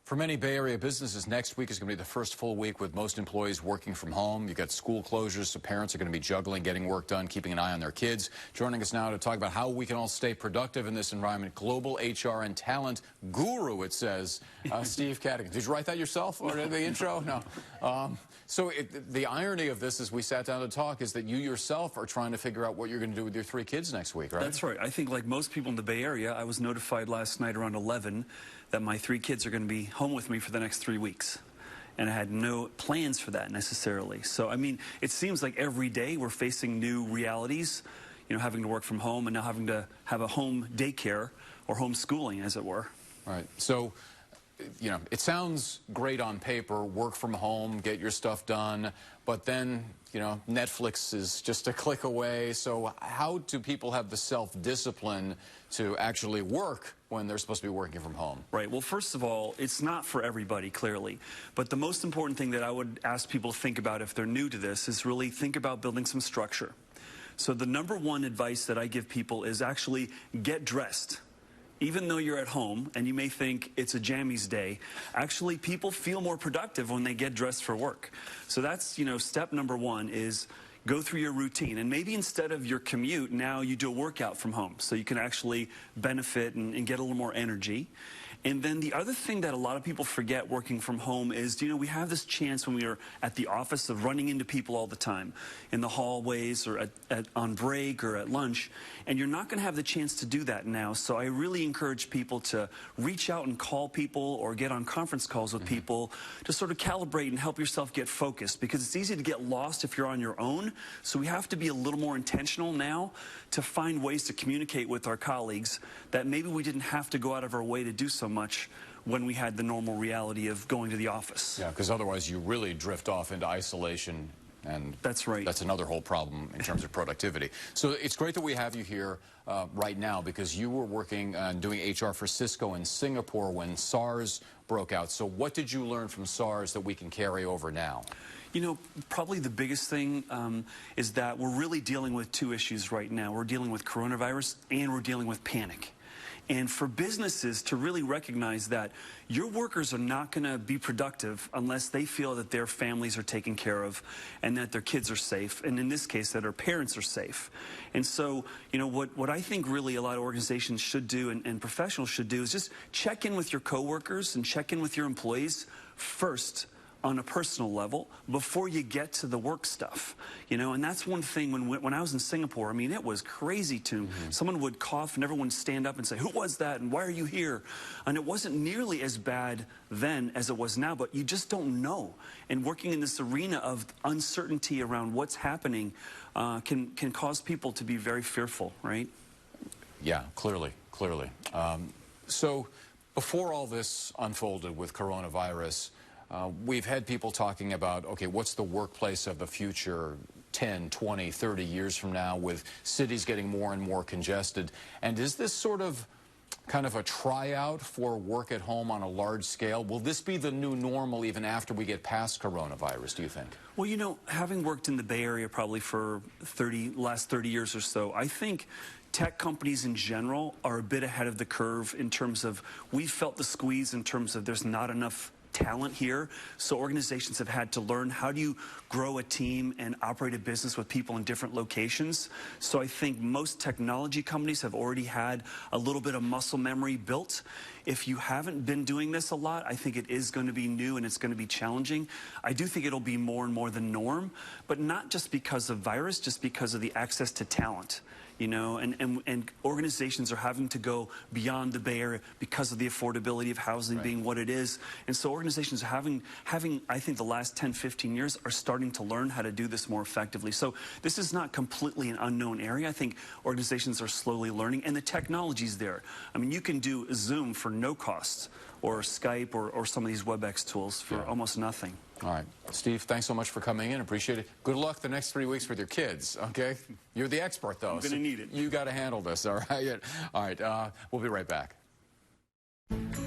For many Bay Area businesses, next week is going to be the first full week with most employees working from home. You've got school closures, so parents are going to be juggling getting work done, keeping an eye on their kids. Joining us now to talk about how we can all stay productive in this environment, global HR and talent guru, it says, Steve Cadigan. Did you write that yourself or the intro? No. The irony of this as we sat down to talk is that you yourself are trying to figure out what you're going to do with your 3 kids next week, right? That's right. I think like most people in the Bay Area, I was notified last night around 11 that my 3 kids are going to be home with me for the next 3 weeks. And I had no plans for that necessarily. So, I mean, it seems like every day we're facing new realities, you know, having to work from home and now having to have a home daycare or homeschooling, as it were. Right. So, you know, it sounds great on paper, work from home, get your stuff done, but then, you know, Netflix is just a click away. So how do people have the self-discipline to actually work when they're supposed to be working from home? Right. Well, first of all, it's not for everybody, clearly. But the most important thing that I would ask people to think about if they're new to this is really think about building some structure. So the #1 advice that I give people is actually get dressed. Even though you're at home and you may think it's a jammies day, actually people feel more productive when they get dressed for work. So that's, you know, step #1 is go through your routine. And maybe instead of your commute, now you do a workout from home so you can actually benefit and get a little more energy. And then the other thing that a lot of people forget working from home is, you know, we have this chance when we are at the office of running into people all the time in the hallways or on break or at lunch, and you're not going to have the chance to do that now. So I really encourage people to reach out and call people or get on conference calls with people to sort of calibrate and help yourself get focused, because it's easy to get lost if you're on your own. So we have to be a little more intentional now to find ways to communicate with our colleagues that maybe we didn't have to go out of our way to do so much when we had the normal reality of going to the office. Yeah, because otherwise you really drift off into isolation, and that's right. That's another whole problem in terms of productivity. So it's great that we have you here right now, because you were working on doing HR for Cisco in Singapore when SARS broke out. So what did you learn from SARS that we can carry over now? You know, probably the biggest thing is that we're really dealing with 2 issues right now. We're dealing with coronavirus and we're dealing with panic. And for businesses to really recognize that your workers are not going to be productive unless they feel that their families are taken care of and that their kids are safe, and in this case that their parents are safe. And so, you know, what I think really a lot of organizations should do and professionals should do is just check in with your coworkers and check in with your employees first on a personal level before you get to the work stuff, you know. And that's one thing when I was in Singapore, I mean, it was crazy to someone would cough and everyone would stand up and say, who was that and why are you here? And it wasn't nearly as bad then as it was now, but you just don't know. And working in this arena of uncertainty around what's happening can cause people to be very fearful, right? Yeah, clearly. So before all this unfolded with coronavirus, we've had people talking about, okay, what's the workplace of the future 10, 20, 30 years from now, with cities getting more and more congested? And is this sort of kind of a tryout for work at home on a large scale? Will this be the new normal even after we get past coronavirus, do you think? Well, you know, having worked in the Bay Area probably for last 30 years or so, I think tech companies in general are a bit ahead of the curve in terms of we've felt the squeeze in terms of there's not enough talent here. So organizations have had to learn how do you grow a team and operate a business with people in different locations. So I think most technology companies have already had a little bit of muscle memory built. If you haven't been doing this a lot, I think it is going to be new and it's going to be challenging. I do think it'll be more and more the norm, but not just because of virus, just because of the access to talent. You know, and organizations are having to go beyond the Bay Area because of the affordability of housing being what it is. And so organizations are having, I think the last 10, 15 years are starting to learn how to do this more effectively. So this is not completely an unknown area. I think organizations are slowly learning, and the technology's there. I mean, you can do Zoom for no cost, or Skype, or some of these WebEx tools for almost nothing. All right. Steve, thanks so much for coming in. Appreciate it. Good luck the next 3 weeks with your kids, okay? You're the expert, though. I'm going to need it. You got to handle this, all right? All right. We'll be right back.